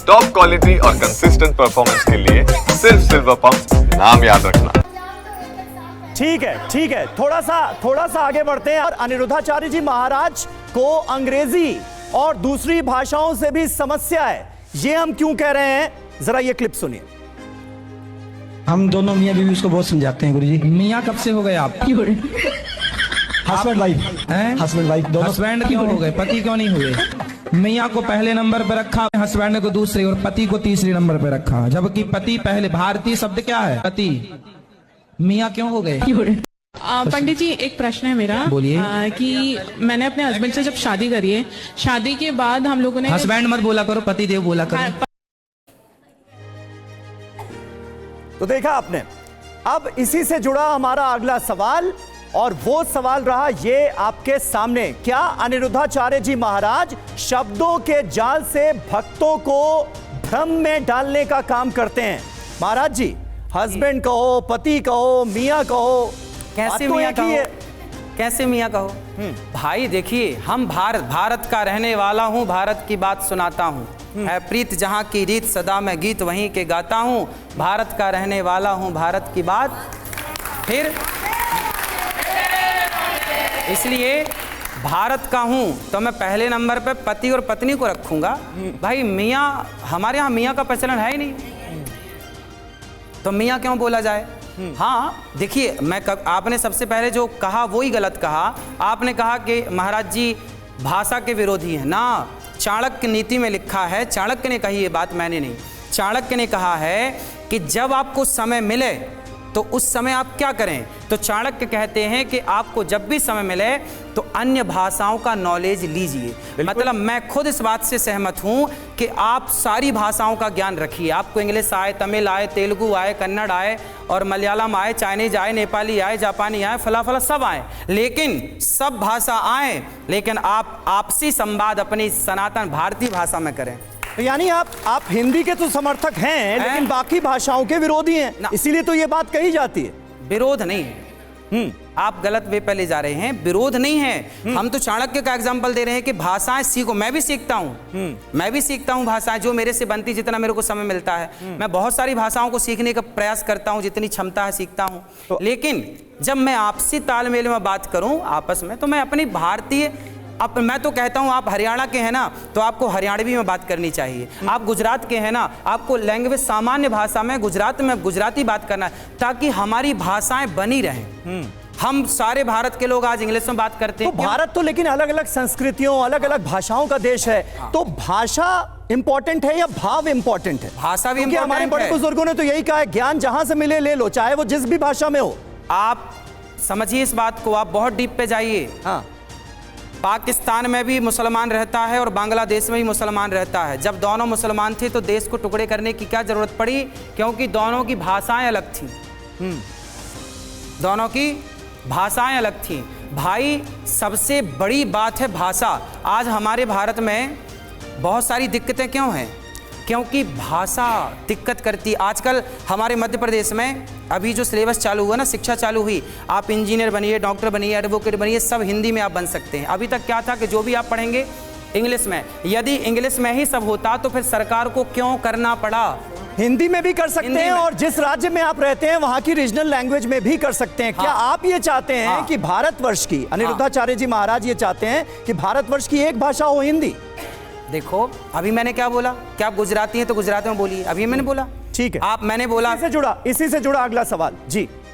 Top quality और consistent performance के लिए सिर्फ सिल्वर पंप नाम याद रखना। ठीक है, थोड़ा सा आगे बढ़ते हैं। और अनिरुद्धाचार्य जी महाराज को अंग्रेजी और दूसरी भाषाओं से भी समस्या है, ये हम क्यों कह रहे हैं, जरा ये क्लिप सुनिए। हम दोनों मियाँ बीवी उसको बहुत समझाते हैं गुरुजी। मियाँ कब से हो गए आप? हस्बैंड वाइफ हैं? हस्बैंड वाइफ दोनों। हस्बैंड क्यों हो गए, पति क्यों नहीं हुए? मियाँ को पहले नंबर पर रखा, हस्बैंड को दूसरे और पति को तीसरे नंबर पर रखा, जबकि पति पहले। भारतीय शब्द क्या है? पति। मियाँ क्यों हो गए? पंडित जी, एक प्रश्न है मेरा। बोलिए। कि मैंने अपने हस्बैंड से जब शादी करी है, शादी के बाद हम लोगों ने हस्बैंड मत बोला करो, पति देव बोला करो। तो देखा आपने। अब इसी से जुड़ा हमारा अगला सवाल, और वो सवाल रहा ये आपके सामने। क्या अनिरुद्धाचार्य जी महाराज शब्दों के जाल से भक्तों को भ्रम में डालने का काम करते हैं? महाराज जी, हस्बैंड कहो, पति कहो, मियाँ कहो, कैसे मियाँ कहो, कैसे मियाँ कहो? भाई देखिए, हम भारत का रहने वाला हूँ, भारत की बात सुनाता हूँ। है प्रीत जहाँ की रीत, सदा मैं गीत वहीं के गाता हूँ। भारत का रहने वाला हूँ, भारत की बात। फिर इसलिए भारत का हूँ तो मैं पहले नंबर पे पति और पत्नी को रखूंगा। भाई मियाँ, हमारे यहाँ मियाँ का प्रचलन है ही नहीं, तो मियाँ क्यों बोला जाए? हाँ देखिए, आपने सबसे पहले जो कहा वो ही गलत कहा। आपने कहा कि महाराज जी भाषा के विरोधी हैं ना। चाणक्य नीति में लिखा है, चाणक्य ने कही ये बात, मैंने नहीं। चाणक्य ने कहा है कि जब आपको समय मिले तो उस समय आप क्या करें। तो चाणक्य कहते हैं कि आपको जब भी समय मिले तो अन्य भाषाओं का नॉलेज लीजिए। मतलब मैं खुद इस बात से सहमत हूं कि आप सारी भाषाओं का ज्ञान रखिए। आपको इंग्लिश आए, तमिल आए, तेलुगु आए, कन्नड़ आए, और मलयालम आए, चाइनीज आए, नेपाली आए, जापानी आए, फला सब आए, लेकिन सब भाषा आए, लेकिन आप आपसी संवाद अपनी सनातन भारतीय भाषा में करें। यानी आप हिंदी के तो समर्थक हैं, लेकिन बाकी भाषाओं के विरोधी हैं, इसीलिए तो ये बात कही जाती है। विरोध नहीं है, आप गलत वे पे ले जा रहे हैं। विरोध नहीं है, हम तो चाणक्य का एग्जांपल दे रहे हैं कि भाषाएं सीखो। मैं भी सीखता हूं भाषाएं, जो मेरे से बनती, जितना मेरे को समय मिलता है। मैं बहुत सारी भाषाओं को सीखने का प्रयास करता हूं, जितनी क्षमता है सीखता हूं। तो लेकिन जब मैं आपसी तालमेल में बात करूं आपस में, तो मैं अपनी भारतीय, मैं तो कहता हूं आप हरियाणा के हैं ना, तो आपको हरियाणवी में बात करनी चाहिए। आप गुजरात के हैं ना, आपको लैंग्वेज सामान्य भाषा में गुजरात में गुजराती बात करना है, ताकि हमारी भाषाएं बनी रहें। हम सारे भारत के लोग आज इंग्लिश में बात करते हैं। तो भारत तो लेकिन अलग अलग संस्कृतियों, अलग अलग भाषाओं का देश है। तो भाषा इंपॉर्टेंट है या भाव इंपॉर्टेंट है? भाषा भी क्योंकि हमारे बड़े बुजुर्गों ने तो यही कहा है, ज्ञान जहां से मिले ले लो, चाहे वो जिस भी भाषा में हो। आप समझिए इस बात को, आप बहुत डीप पे जाइए। हाँ, पाकिस्तान में भी मुसलमान रहता है और बांग्लादेश में भी मुसलमान रहता है। जब दोनों मुसलमान थे तो देश को टुकड़े करने की क्या जरूरत पड़ी? क्योंकि दोनों की भाषाएं अलग थी। दोनों की भाषाएं अलग थी। भाई सबसे बड़ी बात है भाषा। आज हमारे भारत में बहुत सारी दिक्कतें क्यों हैं? क्योंकि भाषा दिक्कत करती। आजकल हमारे मध्य प्रदेश में अभी जो सिलेबस चालू हुआ ना, शिक्षा चालू हुई, आप इंजीनियर बनिए, डॉक्टर बनिए, एडवोकेट बनिए, सब हिंदी में आप बन सकते हैं। अभी तक क्या था कि जो भी आप पढ़ेंगे इंग्लिश में। यदि इंग्लिश में ही सब होता तो फिर सरकार को क्यों करना पड़ा? हिंदी में भी कर सकते हैं, और जिस राज्य में आप रहते हैं वहां की रीजनल लैंग्वेज में भी कर सकते हैं। क्या आप ये चाहते हैं कि भारतवर्ष की, अनिरुद्धाचार्य जी महाराज ये चाहते हैं कि भारतवर्ष की एक भाषा हो हिंदी? देखो अभी मैंने क्या बोला, क्या आप गुजराती हैं तो गुजराती में बोलिए, अभी मैंने बोला। ठीक है, मैंने बोला। इसी से जुड़ा अगला सवाल जी।